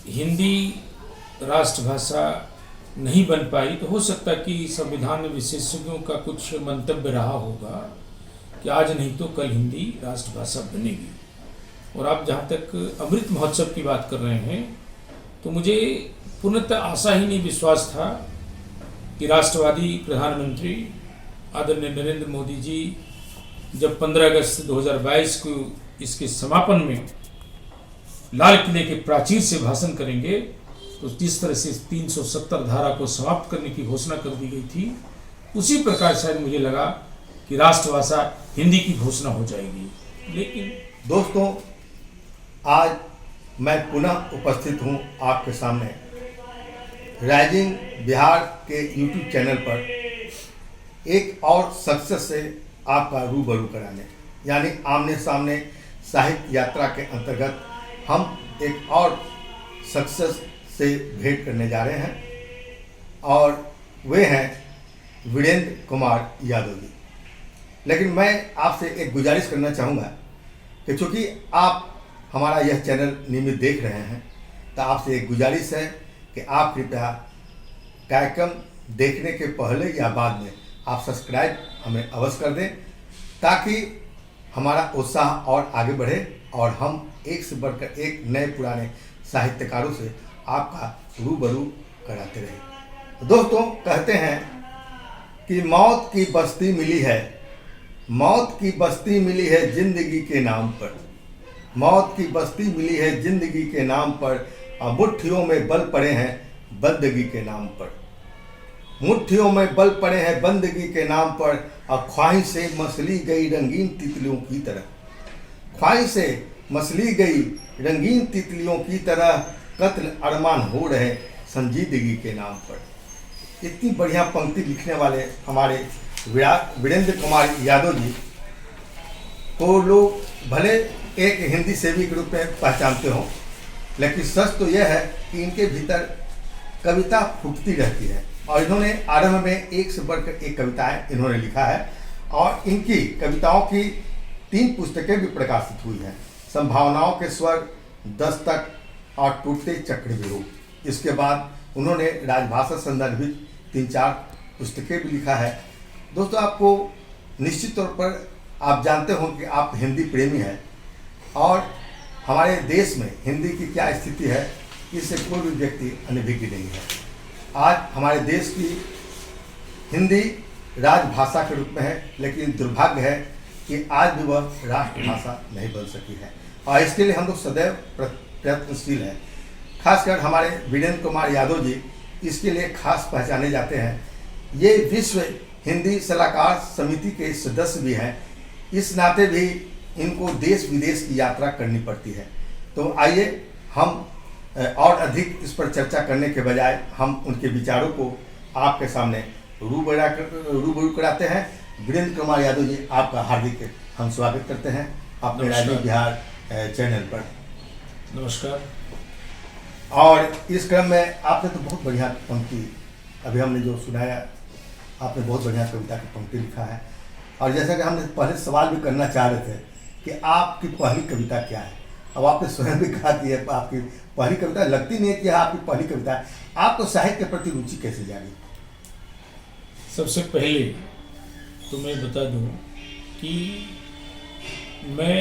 हिंदी राष्ट्रभाषा नहीं बन पाई तो हो सकता कि संविधान विशेषज्ञों का कुछ मंतव्य रहा होगा कि आज नहीं तो कल हिंदी राष्ट्रभाषा बनेगी। और आप जहाँ तक अमृत महोत्सव की बात कर रहे हैं तो मुझे पूर्णतः आशा ही नहीं विश्वास था कि राष्ट्रवादी प्रधानमंत्री आदरणीय नरेंद्र मोदी जी जब 15 अगस्त 2022 को इसके समापन में लाल किले के प्राचीर से भाषण करेंगे तो जिस तरह से 370 धारा को समाप्त करने की घोषणा कर दी गई थी, उसी प्रकार शायद मुझे लगा कि राष्ट्रभाषा हिंदी की घोषणा हो जाएगी। लेकिन दोस्तों, आज मैं पुनः उपस्थित हूं आपके सामने राइजिंग बिहार के यूट्यूब चैनल पर एक और सक्सेस से आपका रूबरू कराने, यानी आमने सामने साहित्य यात्रा के अंतर्गत हम एक और सक्सेस से भेंट करने जा रहे हैं और वे हैं वीरेंद्र कुमार यादव जी। लेकिन मैं आपसे एक गुजारिश करना चाहूँगा कि चूँकि आप हमारा यह चैनल नियमित देख रहे हैं तो आपसे एक गुजारिश है कि आप कृपया कार्यक्रम देखने के पहले या बाद में आप सब्सक्राइब हमें अवश्य कर दें ताकि हमारा उत्साह और आगे बढ़े और हम एक से बढ़कर एक नए पुराने साहित्यकारों से आपका रूबरू कराते रहे। दोस्तों, कहते हैं कि मौत की बस्ती मिली है, मौत की बस्ती मिली है जिंदगी के नाम पर, मौत की बस्ती मिली है जिंदगी के नाम पर, मुट्ठियों में बल पड़े हैं बंदगी के नाम पर, मुट्ठियों में बल पड़े हैं बंदगी के नाम पर, ख्वाहिश से मसली गई रंगीन तितलियों की तरह, ख्वाहिश से मसली गई रंगीन तितलियों की तरह, कत्ल अरमान हो रहे संजीदगी के नाम पर। इतनी बढ़िया पंक्ति लिखने वाले हमारे वीरेंद्र कुमार यादव जी को लोग भले एक हिंदी सेवी के रूप में पहचानते हों, लेकिन सच तो यह है कि इनके भीतर कविता फूटती रहती है और इन्होंने आरंभ में एक से बढ़कर एक कविताएं इन्होंने लिखा है और इनकी कविताओं की 3 पुस्तकें भी प्रकाशित हुई हैं। संभावनाओं के स्वर, दस्तक और टूटते चक्रव्यूह। इसके बाद उन्होंने राजभाषा संदर्भित 3-4 पुस्तकें भी लिखा है। दोस्तों, आपको निश्चित तौर पर आप जानते हो कि आप हिंदी प्रेमी हैं और हमारे देश में हिंदी की क्या स्थिति है इससे कोई भी व्यक्ति अनभिज्ञ नहीं है। आज हमारे देश की हिंदी राजभाषा के रूप में है, लेकिन दुर्भाग्य है कि आज भी वह राष्ट्रभाषा नहीं बन सकी है और इसके लिए हम लोग सदैव प्रयत्नशील हैं। खासकर हमारे वीरेंद्र कुमार यादव जी इसके लिए खास पहचाने जाते हैं। ये विश्व हिंदी सलाहकार समिति के सदस्य भी हैं, इस नाते भी इनको देश विदेश की यात्रा करनी पड़ती है। तो आइए हम और अधिक इस पर चर्चा करने के बजाय हम उनके विचारों को आपके सामने रूबरू कराते हैं। वीरेंद्र कुमार यादव जी, आपका हार्दिक हम स्वागत करते हैं अपने राइजिंग बिहार चैनल पर। नमस्कार। और इस क्रम में आपने तो बहुत बढ़िया पंक्ति अभी हमने जो सुनाया, आपने बहुत बढ़िया कविता की पंक्ति लिखा है और जैसा कि हमने पहले सवाल भी करना चाह रहे थे कि आपकी पहली कविता क्या है। अब आपने स्वयं भी कहा कि आपकी पहली कविता लगती नहीं है कि आपकी पहली कविता है। आपको साहित्य के प्रति रुचि कैसे जागी? सबसे पहले तो मैं बता दूं कि मैं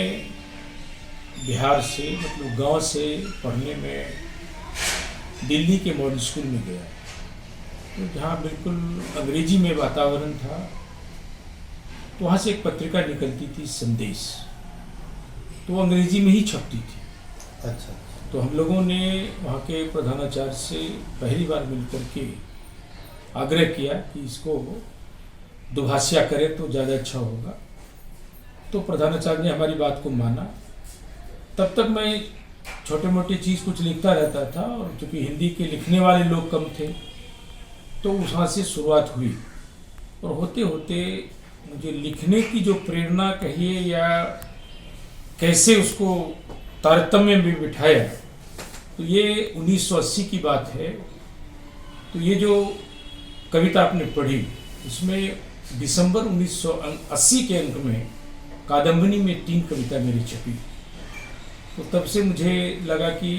बिहार से मतलब गांव से पढ़ने में दिल्ली के मॉडल स्कूल में गया, तो जहाँ बिल्कुल अंग्रेजी में वातावरण था। तो वहाँ से एक पत्रिका निकलती थी संदेश, तो वो अंग्रेजी में ही छपती थी। अच्छा। तो हम लोगों ने वहाँ के प्रधानाचार्य से पहली बार मिलकर के आग्रह किया कि इसको दुभाषिया करें तो ज़्यादा अच्छा होगा। तो प्रधानाचार्य ने हमारी बात को माना। तब तक मैं छोटे मोटे चीज़ कुछ लिखता रहता था और चूँकि हिंदी के लिखने वाले लोग कम थे तो वहाँ से शुरुआत हुई और होते होते मुझे लिखने की जो प्रेरणा कहिए या कैसे उसको तारतम्य में बिठाया, तो ये 1980 की बात है। तो ये जो कविता आपने पढ़ी उसमें दिसंबर 1980 के अंक में कादम्बनी में 3 कविता मेरी छपी। तो तब से मुझे लगा कि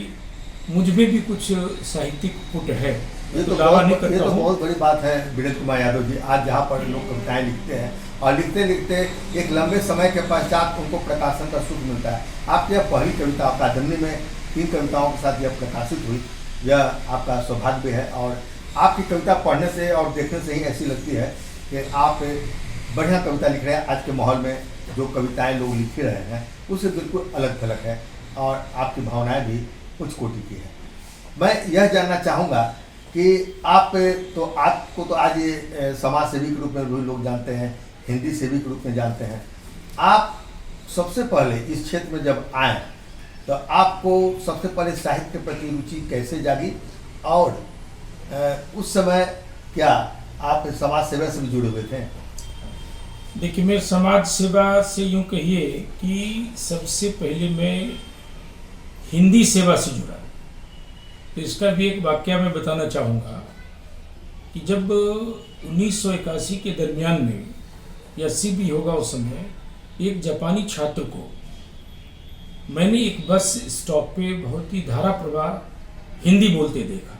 मुझ में भी कुछ साहित्यिक पुट है। ये तो दावा नहीं ये करता तो हूँ। बहुत बड़ी बात है वीरेंद्र कुमार यादव जी। आज जहाँ पर लोग कविताएं लिखते हैं और लिखते लिखते एक लंबे समय के पश्चात उनको प्रकाशन का सुख मिलता है। आपकी यह पहली कविता अकादमी में 3 कविताओं के साथ यह प्रकाशित हुई, यह आपका सौभाग्य है। और आपकी कविता पढ़ने से और देखने से ही ऐसी लगती है कि आप बढ़िया कविता लिख रहे हैं। आज के माहौल में जो कविताएं लोग लिख रहे हैं उससे बिल्कुल अलग थलग है और आपकी भावनाएं भी उच्च कोटि की है। मैं यह जानना चाहूँगा कि आपको तो आज ये समाज सेवी के रूप में भी लोग जानते हैं, हिंदी सेवी के रूप में जानते हैं। आप सबसे पहले इस क्षेत्र में जब आए तो आपको सबसे पहले साहित्य के प्रति रुचि कैसे जागी, और उस समय क्या आप समाज सेवा से भी जुड़े हुए थे? देखिए, मैं समाज सेवा से यूँ कहिए कि सबसे पहले मैं हिंदी सेवा से जुड़ा। तो इसका भी एक वाकया मैं बताना चाहूँगा कि जब 1981 के दरमियान में या 80 भी होगा उस समय, एक जापानी छात्र को मैंने एक बस स्टॉप पे बहुत ही धारा प्रवाह हिंदी बोलते देखा।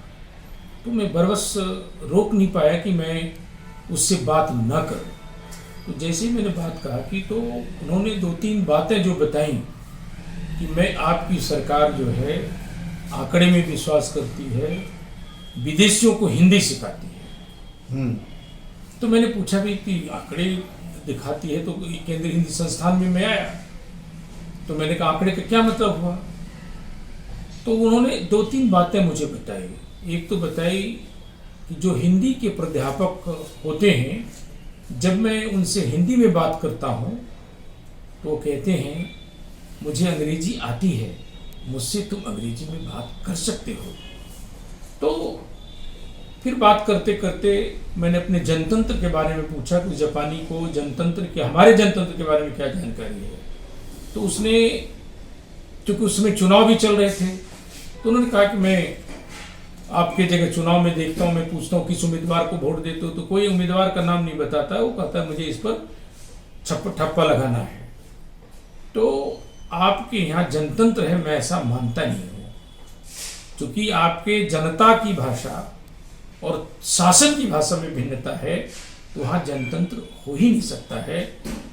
तो मैं बरबस रोक नहीं पाया कि मैं उससे बात न करूं। तो जैसे ही मैंने बात कहा कि तो उन्होंने 2-3 बातें जो बताई कि मैं आपकी सरकार जो है आंकड़े में विश्वास करती है, विदेशियों को हिंदी सिखाती है। तो मैंने पूछा भी कि आंकड़े दिखाती है तो केंद्रीय हिंदी संस्थान में मैं आया, तो मैंने कहा आंकड़े का क्या मतलब हुआ। तो उन्होंने 2-3 बातें मुझे बताई। एक तो बताई कि जो हिंदी के प्राध्यापक होते हैं, जब मैं उनसे हिंदी में बात करता हूँ तो वो कहते हैं मुझे अंग्रेजी आती है, मुझसे तुम अंग्रेजी में बात कर सकते हो। तो फिर बात करते करते मैंने अपने जनतंत्र के बारे में पूछा कि जापानी को जनतंत्र के, हमारे जनतंत्र के बारे में क्या जानकारी है। तो उसने, क्योंकि उसमें चुनाव भी चल रहे थे, तो उन्होंने कहा कि मैं आपके जगह चुनाव में देखता हूँ, मैं पूछता हूँ किस उम्मीदवार को वोट देते हो, तो कोई उम्मीदवार का नाम नहीं बताता है। वो कहता है मुझे इस पर ठप्पा लगाना है। तो आपके यहाँ जनतंत्र है, मैं ऐसा मानता नहीं हूँ, क्योंकि आपके जनता की भाषा और शासन की भाषा में भिन्नता है, तो वहाँ जनतंत्र हो ही नहीं सकता है।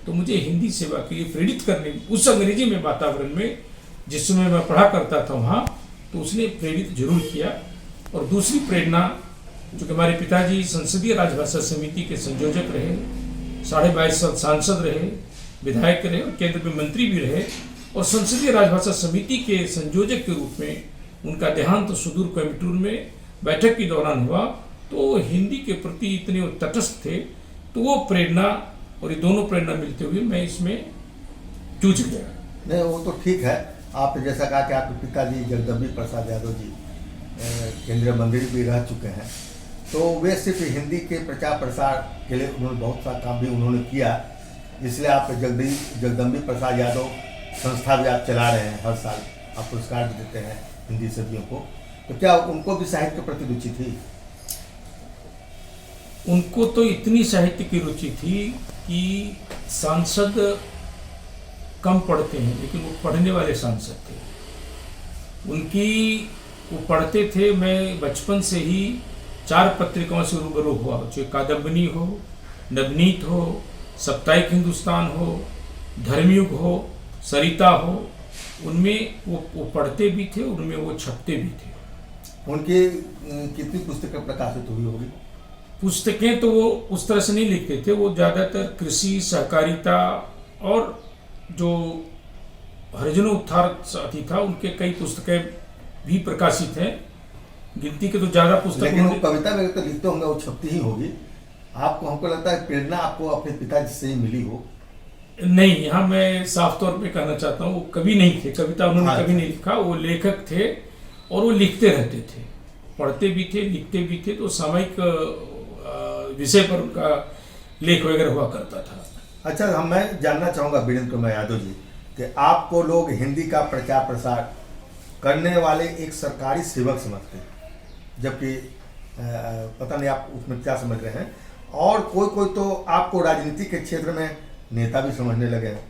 तो मुझे हिंदी सेवा के लिए प्रेरित करने, उस अंग्रेजी में वातावरण में जिस समय मैं पढ़ा करता था वहाँ, तो उसने प्रेरित जरूर किया। और दूसरी प्रेरणा, जो कि हमारे पिताजी संसदीय राजभाषा समिति के संयोजक रहे, 22.5 साल सांसद रहे, विधायक रहे और केंद्र में मंत्री भी रहे, और संसदीय राजभाषा समिति के संयोजक के रूप में उनका देहांत तो सुदूर कोयम्बटूर में बैठक के दौरान हुआ। तो हिंदी के प्रति इतने तटस्थ थे, तो वो प्रेरणा और ये दोनों प्रेरणा मिलते हुए मैं इसमें जूझ गया। नहीं, वो तो ठीक है। आप जैसा कहा कि आपके पिताजी जगदम्बी प्रसाद यादव जी केंद्रीय मंत्री भी रह चुके हैं, तो वे सिर्फ हिंदी के प्रचार प्रसार के लिए उन्होंने बहुत सा काम भी उन्होंने किया। इसलिए आप जगदम्बी प्रसाद यादव संस्था भी आप चला रहे हैं, हर साल आप पुरस्कार भी देते हैं हिंदी सदियों को। तो क्या उनको भी साहित्य के प्रति रुचि थी? उनको तो इतनी साहित्य की रुचि थी कि सांसद कम पढ़ते हैं, लेकिन वो पढ़ने वाले सांसद थे। वो पढ़ते थे। मैं बचपन से ही 4 पत्रिकाओं से रूबरू हुआ, चाहे कादम्बिनी हो, नवनीत हो, साप्ताहिक हिंदुस्तान हो, धर्मयुग हो, सरिता हो, उनमें वो पढ़ते भी थे, उनमें वो छपते भी थे। उनकी कितनी पुस्तकें प्रकाशित हुई होगी? पुस्तकें तो वो उस तरह से नहीं लिखते थे, वो ज़्यादातर कृषि, सहकारिता और जो हरिजनों उत्थान साथी था, उनके कई पुस्तकें भी प्रकाशित हैं। गिनती के तो ज़्यादा पुस्तक, लेकिन वो कविता में तो लिखते होंगे, वो छपती ही होगी। आपको, हमको लगता है प्रेरणा आपको अपने पिताजी से ही मिली हो। नहीं, यहाँ मैं साफ तौर पे कहना चाहता हूँ, वो कवि नहीं थे, कविता उन्होंने कभी नहीं लिखा। वो लेखक थे और वो लिखते रहते थे, पढ़ते भी थे, लिखते भी थे। तो सामयिक विषय पर उनका लेख वगैरह हुआ करता था। अच्छा, मैं जानना चाहूँगा वीरेंद्र कुमार यादव जी कि आपको लोग हिंदी का प्रचार प्रसार करने वाले एक सरकारी सेवक समझते हैं, जबकि पता नहीं आप उसमें क्या समझ रहे हैं। और कोई तो आपको राजनीति के क्षेत्र में नेता भी समझने लगे हैं।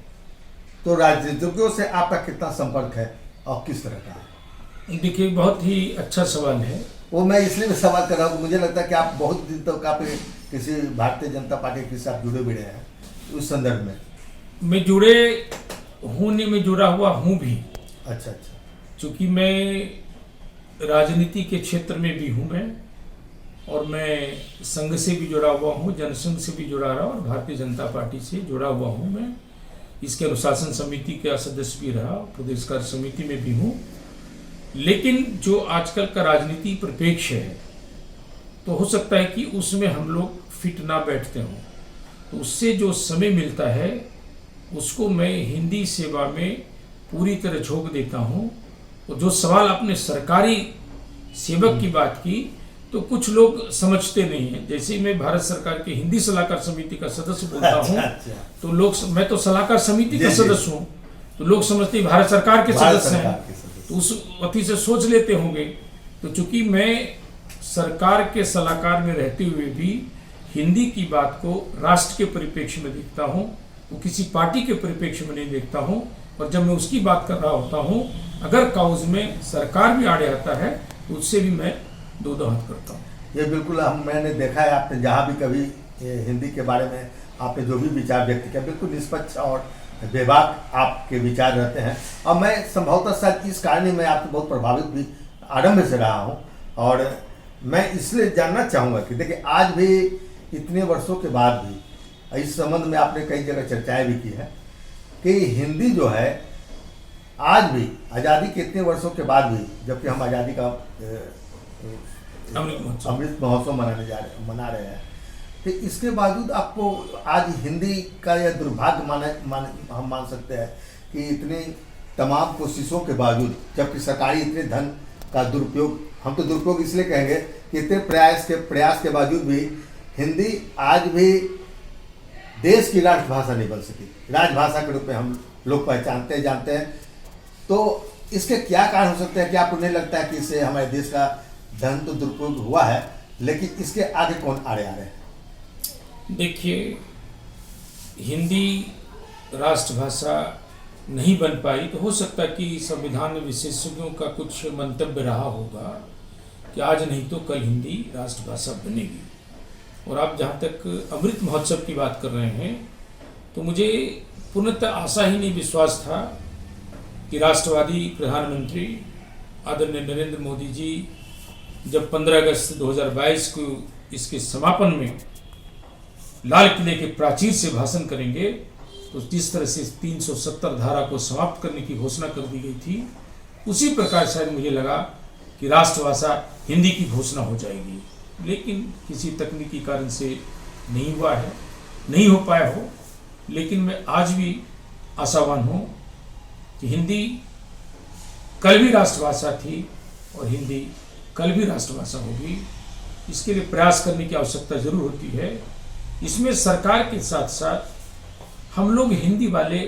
तो राजनीतिज्ञों से आपका कितना संपर्क है और किस तरह का है? देखिए, बहुत ही अच्छा सवाल है। वो मैं इसलिए भी सवाल कर रहा हूँ, मुझे लगता है कि आप बहुत दिन तक आप किसी भारतीय जनता पार्टी के साथ जुड़े भी रहे हैं, उस संदर्भ में। मैं जुड़े हूँ नहीं, मैं जुड़ा हुआ हूँ भी। अच्छा अच्छा। चूँकि मैं राजनीति के क्षेत्र में भी हूँ मैं, और मैं संघ से भी जुड़ा हुआ हूँ, जनसंघ से भी जुड़ा रहा और भारतीय जनता पार्टी से जुड़ा हुआ हूँ मैं। इसके अनुशासन समिति का सदस्य भी रहा, प्रदेश कार्य समिति में भी हूँ। लेकिन जो आजकल का राजनीति परिप्रेक्ष्य है, तो हो सकता है कि उसमें हम लोग फिट ना बैठते हों, तो उससे जो समय मिलता है उसको मैं हिंदी सेवा में पूरी तरह झोंक देता हूँ। और जो सवाल आपने सरकारी सेवक की बात की, तो कुछ लोग समझते नहीं हैं। जैसे मैं भारत सरकार के हिंदी सलाहकार समिति का सदस्य बोलता हूँ, तो लोग, मैं तो सलाहकार समिति का सदस्य हूँ, तो लोग समझते हैं भारत सरकार के सदस्य हैं, तो उस अति से सोच लेते होंगे। तो चूंकि मैं सरकार के सलाहकार में रहते हुए भी हिंदी की बात को राष्ट्र के परिप्रेक्ष्य में देखता हूँ, वो किसी पार्टी के परिप्रेक्ष्य में नहीं देखता हूँ। और जब मैं उसकी बात कर रहा होता हूँ, अगर काउज में सरकार भी आड़े आता है, तो उससे भी मैं दो दो हाथ करता हूँ। ये बिल्कुल मैंने देखा है, आपने जहाँ भी कभी हिंदी के बारे में आपने जो भी विचार व्यक्त किया, बिल्कुल निष्पक्ष और बेबाक आपके विचार रहते हैं। और मैं संभवतः शायद इस कारण ही मैं आपसे बहुत प्रभावित भी आरंभ से रहा हूँ। और मैं इसलिए जानना चाहूँगा कि देखिए, आज भी इतने वर्षों के बाद भी इस संबंध में आपने कई जगह चर्चाएं भी की है कि हिंदी जो है आज भी आज़ादी के इतने वर्षों के बाद भी, जबकि हम आज़ादी का अमृत महोत्सव मना रहे हैं, तो इसके बावजूद आपको आज हिंदी का यह दुर्भाग्य हम मान सकते हैं कि इतनी तमाम कोशिशों के बावजूद, जबकि सरकारी इतने धन का दुरुपयोग, हम तो दुरुपयोग इसलिए कहेंगे कि इतने प्रयास के बावजूद भी हिंदी आज भी देश की राष्ट्रभाषा नहीं बन सकी, राजभाषा के रूप में हम लोग पहचानते जानते हैं। तो इसके क्या कारण हो सकते हैं? क्या आपको नहीं लगता है कि इससे हमारे देश का धन तो दुरुपयोग हुआ है, लेकिन इसके आगे कौन आड़े आ रहे हैं? देखिए, हिंदी राष्ट्रभाषा नहीं बन पाई, तो हो सकता है कि संविधान विशेषज्ञों का कुछ मंतव्य रहा होगा कि आज नहीं तो कल हिंदी राष्ट्रभाषा बनेगी। और आप जहाँ तक अमृत महोत्सव की बात कर रहे हैं, तो मुझे पूर्णतः आशा ही नहीं, विश्वास था कि राष्ट्रवादी प्रधानमंत्री आदरणीय नरेंद्र मोदी जी जब 15 अगस्त 2022 को इसके समापन में लाल किले के प्राचीर से भाषण करेंगे, तो जिस तरह से 370 धारा को समाप्त करने की घोषणा कर दी गई थी, उसी प्रकार शायद मुझे लगा कि राष्ट्रभाषा हिंदी की घोषणा हो जाएगी। लेकिन किसी तकनीकी कारण से नहीं हुआ है, नहीं हो पाया हो। लेकिन मैं आज भी आशावान हूँ कि हिंदी कल भी राष्ट्रभाषा थी और हिंदी कल भी राष्ट्रभाषा होगी। इसके लिए प्रयास करने की आवश्यकता जरूर होती है। इसमें सरकार के साथ साथ हम लोग हिंदी वाले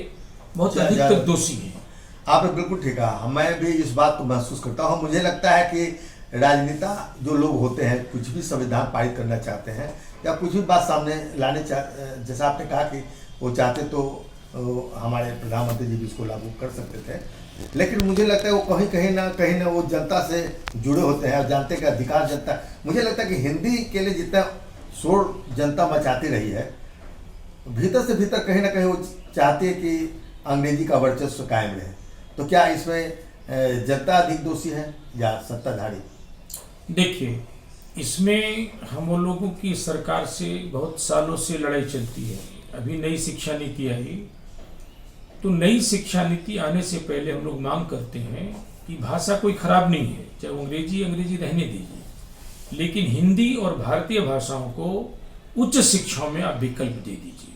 बहुत अधिकतर दोषी हैं। आपने बिल्कुल ठीक कहा, मैं भी इस बात को महसूस करता हूँ। मुझे लगता है कि राजनेता जो लोग होते हैं, कुछ भी संविधान पारित करना चाहते हैं या कुछ भी बात सामने लाने जैसा आपने कहा कि वो चाहते तो हमारे प्रधानमंत्री जी भी इसको लागू कर सकते थे, लेकिन मुझे लगता है वो कहीं ना वो जनता से जुड़े होते हैं और जानते का अधिकार जनता। मुझे लगता है कि हिंदी के लिए जितना शोर जनता मचाती रही है, भीतर से भीतर कहीं ना कहीं वो चाहती है कि अंग्रेजी का वर्चस्व कायम रहे। तो क्या इसमें जनता अधिक दोषी है या सत्ताधारी? देखिए, इसमें हम लोगों की सरकार से बहुत सालों से लड़ाई चलती है। अभी नई शिक्षा नीति आई, तो नई शिक्षा नीति आने से पहले हम लोग मांग करते हैं कि भाषा कोई खराब नहीं है, चाहे अंग्रेजी रहने दीजिए, लेकिन हिंदी और भारतीय भाषाओं को उच्च शिक्षाओं में आप विकल्प दे दीजिए।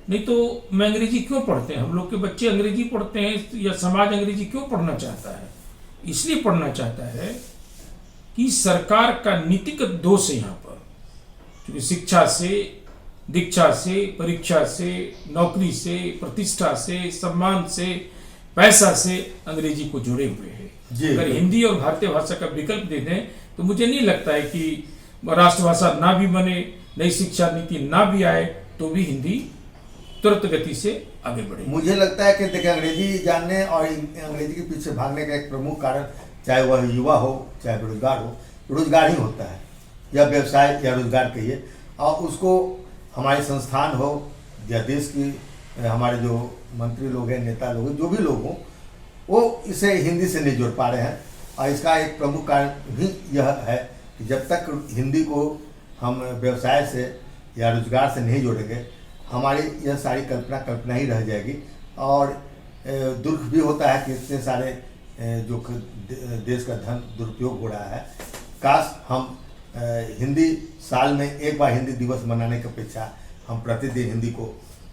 नहीं तो मैं अंग्रेजी क्यों पढ़ते हैं? हम लोग के बच्चे अंग्रेजी पढ़ते हैं या समाज अंग्रेजी क्यों पढ़ना चाहता है? इसलिए पढ़ना चाहता है कि सरकार का नीतिगत दोष है यहाँ पर, क्योंकि शिक्षा से, दीक्षा से, परीक्षा से, नौकरी से, प्रतिष्ठा से, सम्मान से, पैसा से अंग्रेजी को जुड़े हुए हैं। अगर हिंदी और भारतीय भाषा का विकल्प दे दें तो मुझे नहीं लगता है कि राष्ट्रभाषा ना भी बने, नई शिक्षा नीति ना भी आए, तो भी हिंदी तुरंत गति से आगे बढ़े। मुझे लगता है कि देखिए, अंग्रेजी जानने और अंग्रेजी के पीछे भागने का एक प्रमुख कारण चाहे वह युवा हो चाहे बेरोजगार हो, रोजगार ही होता है या व्यवसाय या रोजगार कहिए, और उसको हमारे संस्थान हो या देश की हमारे जो मंत्री लोग हैं, नेता लोग हैं, जो भी लोग हों, वो इसे हिंदी से नहीं जोड़ पा रहे हैं। और इसका एक प्रमुख कारण भी यह है कि जब तक हिंदी को हम व्यवसाय से या रोजगार से नहीं जोड़ेंगे, हमारी यह सारी कल्पना ही रह जाएगी। और दुख भी होता है कि इतने सारे जो देश का धन दुरुपयोग हो रहा है। काश हम हिंदी साल में एक बार हिंदी दिवस मनाने की अपेक्षा हम प्रतिदिन हिंदी को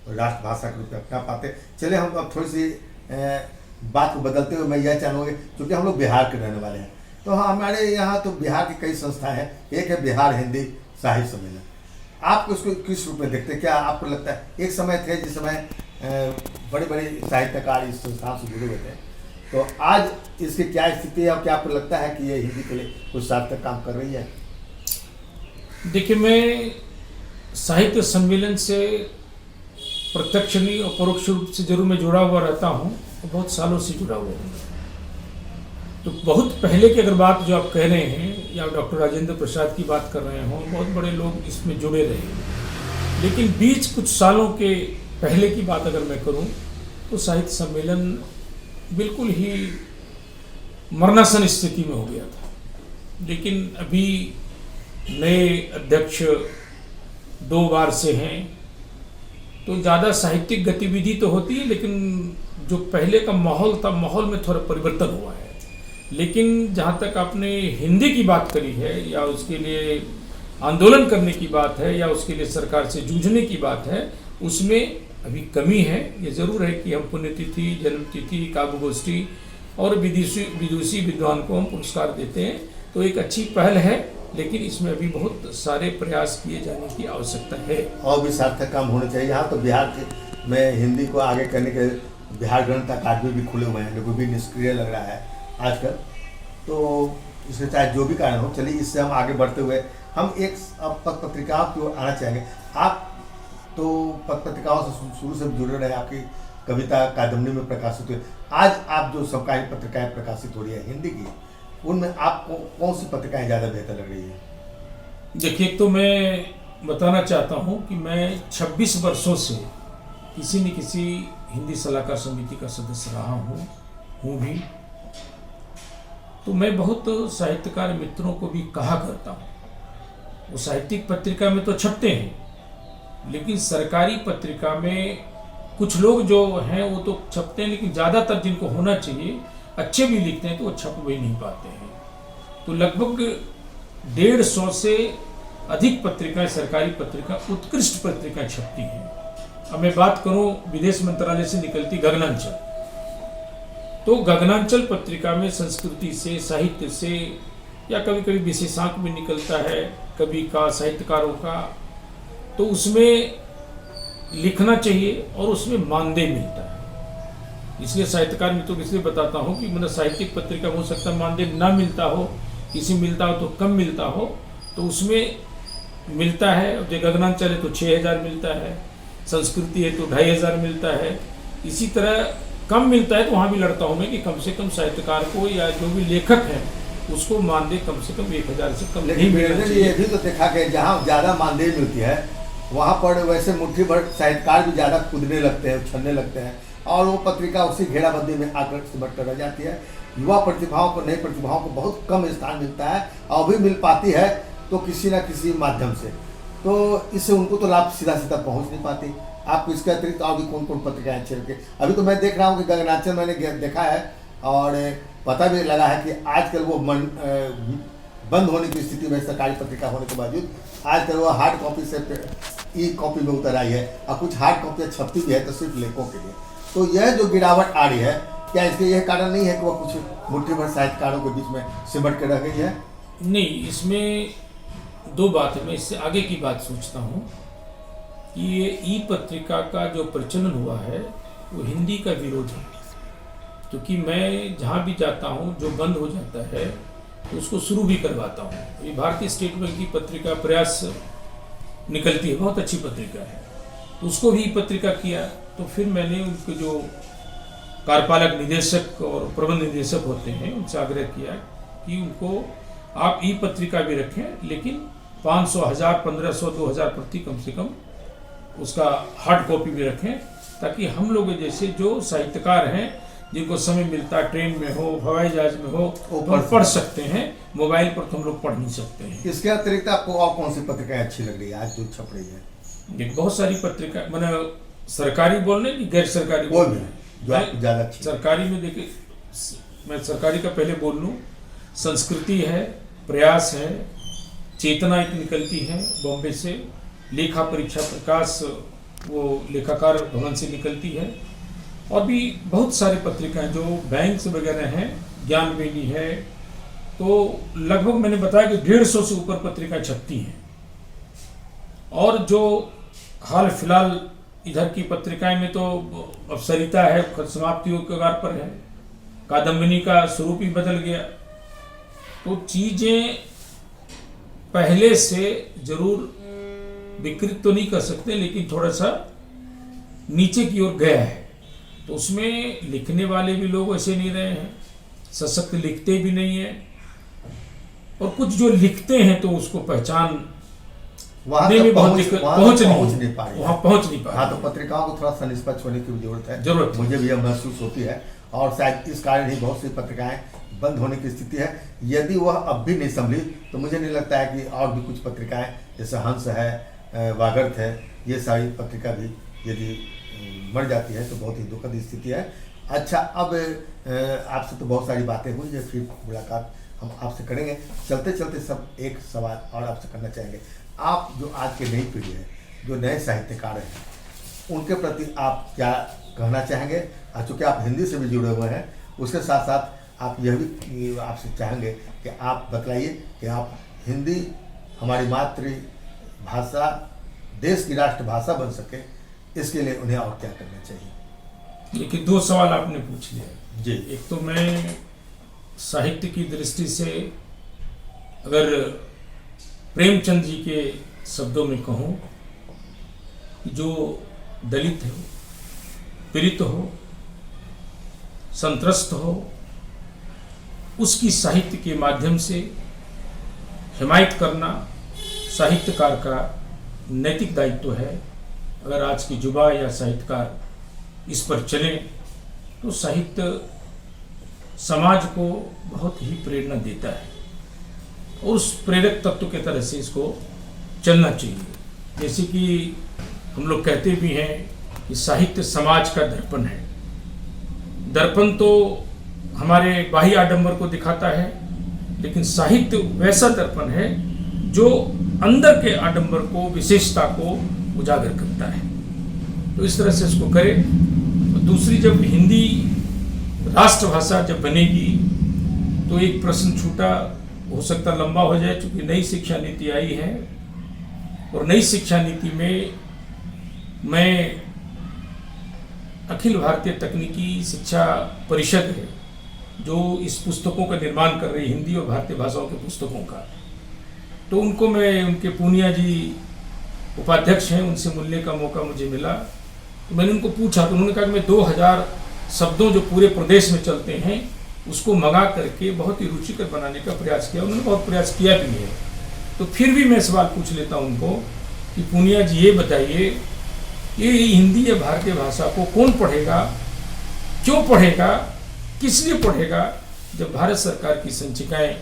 राष्ट्रभाषा के रूप में अपना पाते। चले हम अब थोड़ी सी बात को बदलते हुए मैं यह चाहूँगा, क्योंकि हम लोग बिहार के रहने वाले हैं, तो हमारे यहाँ तो बिहार की कई संस्थाएं हैं। एक है बिहार हिंदी साहित्य सम्मेलन। आप उसको किस रूप में देखते हैं? क्या आपको लगता है, एक समय थे जिस समय बड़े बड़े साहित्यकार इस संस्थान से जुड़े हुए थे, तो आज इसकी क्या स्थिति है और क्या आपको लगता है कि ये हिंदी के लिए कुछ सार्थक काम कर रही है? देखिए, मैं साहित्य सम्मेलन से प्रत्यक्ष नहीं और परोक्ष रूप से जरूर मैं जुड़ा हुआ रहता हूँ, और बहुत सालों से जुड़ा हुआ हूँ। तो बहुत पहले की अगर बात जो आप कह रहे हैं, या डॉक्टर राजेंद्र प्रसाद की बात कर रहे हों, बहुत बड़े लोग इसमें जुड़े रहे। लेकिन बीच कुछ सालों के पहले की बात अगर मैं करूं, तो साहित्य सम्मेलन बिल्कुल ही मरणासन स्थिति में हो गया था। लेकिन अभी नए अध्यक्ष 2 बार से हैं, तो ज़्यादा साहित्यिक गतिविधि तो होती है, लेकिन जो पहले का माहौल था, माहौल में थोड़ा परिवर्तन हुआ है। लेकिन जहाँ तक आपने हिंदी की बात करी है, या उसके लिए आंदोलन करने की बात है, या उसके लिए सरकार से जूझने की बात है, उसमें अभी कमी है। ये ज़रूर है कि हम पुण्यतिथि, जन्मतिथि, काव्य गोष्ठी और विदुषी विद्वान को हम पुरस्कार देते हैं, तो एक अच्छी पहल है। लेकिन इसमें अभी बहुत सारे प्रयास किए जाने की आवश्यकता है, और भी सार्थक काम होने चाहिए। यहाँ तो बिहार में हिंदी को आगे करने के बिहार ग्रंथ अकादमी भी खुले हुए हैं, लेकिन भी निष्क्रिय लग रहा है आजकल। तो इससे चाहे जो भी कारण हो, चलिए इससे हम आगे बढ़ते हुए हम एक पत्र पत्रिकाओं की ओर आना चाहेंगे। आप तो पत्र पत्रिकाओं से शुरू से जुड़े रहे, आपकी कविता कादम्बरी में प्रकाशित हुई। आज आप जो सरकारी पत्रिकाएं प्रकाशित हो रही है हिंदी की, उनमें आपको कौन सी पत्रिकाएं ज़्यादा बेहतर लग रही है? देखिए, तो मैं बताना चाहता हूँ कि मैं 26 वर्षों से किसी न किसी हिंदी सलाहकार समिति का सदस्य रहा हूँ भी। तो मैं बहुत साहित्यकार मित्रों को भी कहा करता हूँ, वो साहित्यिक पत्रिका में तो छपते हैं, लेकिन सरकारी पत्रिका में कुछ लोग जो हैं वो तो छपते हैं, लेकिन ज़्यादातर जिनको होना चाहिए अच्छे भी लिखते हैं, तो वो छप भी नहीं पाते हैं। तो लगभग 150 से अधिक पत्रिकाएं, सरकारी पत्रिका, उत्कृष्ट पत्रिकाएं छपती हैं। अब मैं बात करूं विदेश मंत्रालय से निकलती गगनांचल, तो गगनांचल पत्रिका में संस्कृति से, साहित्य से, या कभी कभी विशेषांक भी निकलता है कवि का, साहित्यकारों का, तो उसमें लिखना चाहिए और उसमें मानदेय मिलता है। इसलिए साहित्यकार मित्रों को इसलिए बताता हूँ कि मतलब साहित्यिक पत्रिका हो सकता है मानदेय ना मिलता हो, किसी मिलता हो तो कम मिलता हो, तो उसमें मिलता है। जो गगनांचल है तो 6000 मिलता है, संस्कृति है तो 2500 मिलता है। इसी तरह कम मिलता है तो वहाँ भी लड़ता हूँ मैं कि कम से कम साहित्यकार को या जो भी लेखक है उसको मानदेय कम से कम 1000 से कम नहीं मिलना चाहिए। ये भी तो देखा कि जहाँ ज़्यादा मानदेय मिलती है वहाँ पर वैसे मुट्ठी भर साहित्यकार भी ज़्यादा कूदने लगते हैं, उछलने लगते हैं, और वो पत्रिका उसी घेराबंदी में आकर सिमट कर रह जाती है। युवा प्रतिभाओं को, नई प्रतिभाओं को बहुत कम स्थान मिलता है, और भी मिल पाती है तो किसी न किसी माध्यम से, तो इससे उनको तो लाभ सीधा सीधा पहुंच नहीं पाती। आपको इसके अतिरिक्त और भी कौन कौन पत्रिकाएं अच्छे लगे? अभी तो मैं देख रहा हूँ कि गगनांचल मैंने देखा है, और पता भी लगा है कि आजकल वो बंद होने की स्थिति में, सरकारी पत्रिका होने के बावजूद आजकल वो हार्ड कॉपी से ई कॉपी में उतर आई है, और कुछ हार्ड कॉपियाँ छपती भी है तो सिर्फ लेखों के लिए। तो यह जो गिरावट आ रही है, क्या इसके यह कारण नहीं है कि वह कुछ मुट्ठी भर साहित्यकारों के बीच में सिमट कर रह गई है? नहीं, इसमें 2 बात है। मैं इससे आगे की बात सोचता हूँ कि ये ई पत्रिका का जो प्रचलन हुआ है वो हिंदी का विरोध है, क्योंकि मैं जहाँ भी जाता हूँ जो बंद हो जाता है तो उसको शुरू भी करवाता हूँ। ये भारतीय स्टेट बैंक की पत्रिका प्रयास निकलती है, बहुत अच्छी पत्रिका है, तो उसको भी पत्रिका किया। तो फिर मैंने उनके जो कार्यपालक निदेशक और प्रबंध निदेशक होते हैं, उनसे आग्रह किया कि उनको आप ई पत्रिका भी रखें, लेकिन 500, 1000, 1500, 2000 प्रति कम से कम उसका हार्ड कॉपी भी रखें, ताकि हम लोग जैसे जो साहित्यकार हैं जिनको समय मिलता है, ट्रेन में हो, हवाई जहाज में हो, तो हम पढ़ सकते हैं। मोबाइल पर तो हम लोग पढ़ नहीं सकते हैं। इसके अतिरिक्त आपको और कौन सी पत्रिकाएं अच्छी लग रही है आज जो छप रही है? बहुत सारी पत्रिका, मैंने सरकारी बोलने की गैर सरकारी वो भी जो आपको ज्यादा अच्छी? सरकारी में देखिए, मैं सरकारी का पहले बोल लूँ। संस्कृति है, प्रयास है, चेतना एक निकलती है बॉम्बे से, लेखा परीक्षा प्रकाश वो लेखाकार भवन से निकलती है, और भी बहुत सारी पत्रिकाएं जो बैंक्स वगैरह हैं, ज्ञानवेली है, तो लगभग मैंने बताया कि 150 से ऊपर पत्रिकाएं छपती हैं। और जो हाल फिलहाल इधर की पत्रिकाएं में तो अब सरिता है, समाप्तियों के कगार पर है, कादम्बिनी का स्वरूप ही बदल गया। तो चीजें पहले से जरूर विकृत तो नहीं कर सकते, लेकिन थोड़ा सा नीचे की ओर गया है। तो उसमें लिखने वाले भी लोग ऐसे नहीं रहे हैं, सशक्त लिखते भी नहीं है, और कुछ जो लिखते हैं तो उसको पहचान वहां पहुंच नहीं पा रही, वहां पहुंच नहीं पा रही। हाँ, तो पत्रिकाओं को थोड़ा सा निष्पक्ष होने की जरूरत है। जरूरत मुझे भी यह महसूस होती है, और शायद इस कारण ही बहुत सी पत्रिकाएं बंद होने की स्थिति है। यदि वह अब भी नहीं संभली तो मुझे नहीं लगता है कि और भी कुछ पत्रिकाएं, जैसे हंस है, वागर्थ है, ये सारी पत्रिका भी यदि मर जाती है तो बहुत ही दुखद स्थिति है। अच्छा, अब आपसे तो बहुत सारी बातें हुई है, फिर मुलाकात हम आपसे करेंगे। चलते चलते सब एक सवाल और आपसे करना चाहेंगे। आप जो आज के नई पीढ़ी है, जो नए साहित्यकार हैं, उनके प्रति आप क्या कहना चाहेंगे? चूँकि आप हिंदी से भी जुड़े हुए हैं, उसके साथ साथ आप यह भी आपसे चाहेंगे कि आप बतलाइए कि आप हिंदी हमारी मातृभाषा, देश की राष्ट्रभाषा बन सके, इसके लिए उन्हें और क्या करना चाहिए? लेकिन 2 सवाल आपने पूछ लिया जी। एक तो मैं साहित्य की दृष्टि से अगर प्रेमचंद जी के शब्दों में कहूँ, जो दलित हो, पीड़ित हो, संत्रस्त हो, उसकी साहित्य के माध्यम से हिमायत करना साहित्यकार का नैतिक दायित्व है। अगर आज की युवा या साहित्यकार इस पर चले तो साहित्य समाज को बहुत ही प्रेरणा देता है, और उस प्रेरक तत्व के तरह से इसको चलना चाहिए। जैसे कि हम लोग कहते भी हैं कि साहित्य समाज का दर्पण है। दर्पण तो हमारे बाह्य आडंबर को दिखाता है, लेकिन साहित्य वैसा दर्पण है जो अंदर के आडंबर को, विशेषता को उजागर करता है। तो इस तरह से इसको करें। दूसरी, जब हिंदी राष्ट्रभाषा जब बनेगी तो एक प्रश्न छूटा, हो सकता लंबा हो जाए, क्योंकि नई शिक्षा नीति आई है, और नई शिक्षा नीति में मैं अखिल भारतीय तकनीकी शिक्षा परिषद है जो इस पुस्तकों का निर्माण कर रही, हिंदी और भारतीय भाषाओं के पुस्तकों का, तो उनको मैं, उनके पूनिया जी उपाध्यक्ष हैं, उनसे मिलने का मौका मुझे मिला। तो मैंने उनको पूछा, तो उन्होंने कहा कि मैं 2000 शब्दों जो पूरे प्रदेश में चलते हैं उसको मंगा करके बहुत ही रुचिकर बनाने का प्रयास किया। उन्होंने बहुत प्रयास किया भी है। तो फिर भी मैं सवाल पूछ लेता हूं उनको कि पूनिया जी ये बताइए, ये हिंदी या भारतीय भाषा को कौन पढ़ेगा, क्यों पढ़ेगा, किस लिए पढ़ेगा? जब भारत सरकार की संचिकाएं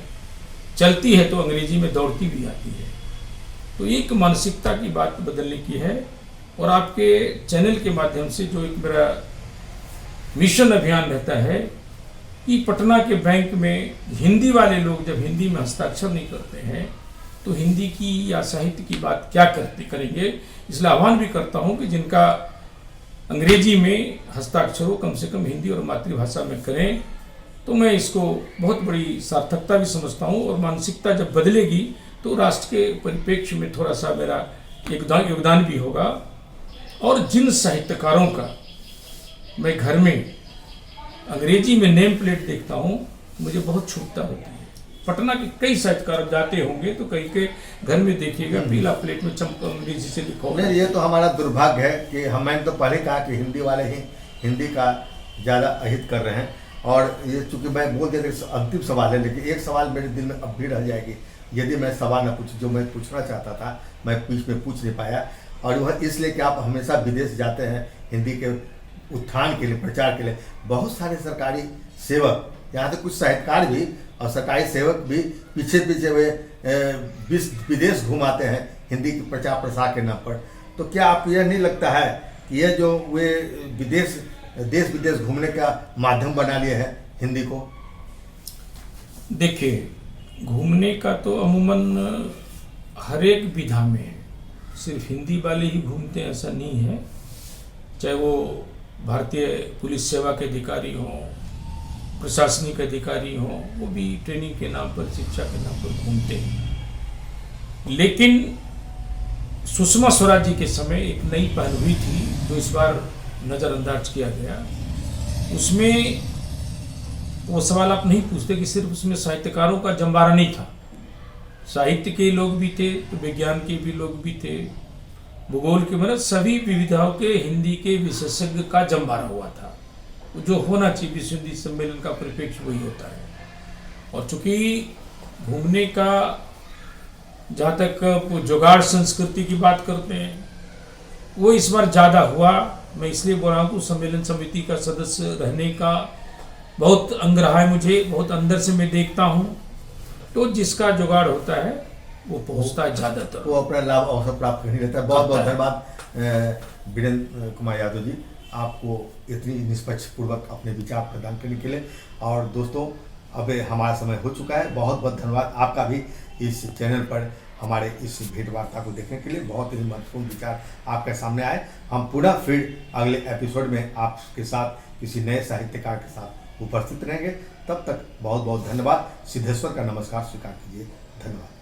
चलती है तो अंग्रेजी में दौड़ती भी आती है। तो एक मानसिकता की बात बदलने की है, और आपके चैनल के माध्यम से जो एक मेरा मिशन अभियान रहता है कि पटना के बैंक में हिंदी वाले लोग जब हिंदी में हस्ताक्षर नहीं करते हैं तो हिंदी की या साहित्य की बात क्या करेंगे। इसलिए आह्वान भी करता हूं कि जिनका अंग्रेजी में हस्ताक्षर हो, कम से कम हिंदी और मातृभाषा में करें। तो मैं इसको बहुत बड़ी सार्थकता भी समझता हूं, और मानसिकता जब बदलेगी तो राष्ट्र के परिप्रेक्ष्य में थोड़ा सा मेरा योगदान भी होगा। और जिन साहित्यकारों का मैं घर में अंग्रेजी में नेम प्लेट देखता हूँ, मुझे बहुत छूटता होती है। पटना के कई साहित्यकार जाते होंगे तो कई के घर में देखिएगा पीला प्लेट में अंग्रेजी से लिखा होगा। ये तो हमारा दुर्भाग्य है कि मैंने तो पहले कहा कि हिंदी वाले ही हिंदी का ज़्यादा अहित कर रहे हैं। और ये चूँकि मैं बोल दिया था अंतिम सवाल है, लेकिन एक सवाल मेरे दिल में अब भी रह जाएगी यदि मैं सवाल न पूछ जो मैं पूछना चाहता था, मैं बीच में पूछ नहीं पाया। और वह इसलिए कि आप हमेशा विदेश जाते हैं हिंदी के उत्थान के लिए, प्रचार के लिए। बहुत सारे सरकारी सेवक, यहाँ तक कुछ साहित्यकार भी और सरकारी सेवक भी पीछे पीछे वे विदेश घुमाते हैं हिंदी के प्रचार प्रसार के नाम पर। तो क्या आप यह नहीं लगता है कि यह जो वे देश विदेश घूमने का माध्यम बना लिए हैं हिंदी को? देखिए, घूमने का तो अमूमन हर एक विधा में सिर्फ हिंदी वाले ही घूमते हैं ऐसा नहीं है। चाहे वो भारतीय पुलिस सेवा के अधिकारी हों, प्रशासनिक अधिकारी हों, वो भी ट्रेनिंग के नाम पर, शिक्षा के नाम पर घूमते हैं। लेकिन सुषमा स्वराज जी के समय एक नई पहल हुई थी जो इस बार नज़रअंदाज किया गया। उसमें वो सवाल आप नहीं पूछते कि सिर्फ उसमें साहित्यकारों का जंबारा नहीं था, साहित्य के लोग भी थे, तो विज्ञान के भी लोग भी थे, भूगोल के, मतलब सभी विविधाओं के हिंदी के विशेषज्ञ का जंबारा हुआ था। जो होना चाहिए विश्व हिंदी सम्मेलन का परिप्रेक्ष्य वही होता है। और चूंकि घूमने का जहाँ तक जुगाड़ संस्कृति की बात करते हैं वो इस बार ज़्यादा हुआ। मैं इसलिए बोल रहा हूँ कि सम्मेलन समिति का सदस्य रहने का बहुत अंग रहा है मुझे, बहुत अंदर से मैं देखता हूँ। तो जिसका जुगाड़ होता है वो पहुँचता है ज़्यादातर, वो अपना लाभ अवसर प्राप्त कर ही रहता है। बहुत बहुत धन्यवाद वीरेंद्र कुमार यादव जी, आपको इतनी निष्पक्ष पूर्वक अपने विचार प्रदान करने के लिए। और दोस्तों, अब हमारा समय हो चुका है। बहुत बहुत धन्यवाद आपका भी इस चैनल पर हमारे इस भेंट वार्ता को देखने के लिए। बहुत ही महत्वपूर्ण विचार आपके सामने आए। हम पुनः फिर अगले एपिसोड में आपके साथ किसी नए साहित्यकार के साथ उपस्थित रहेंगे। तब तक बहुत बहुत धन्यवाद। सिद्धेश्वर का नमस्कार स्वीकार कीजिए। धन्यवाद।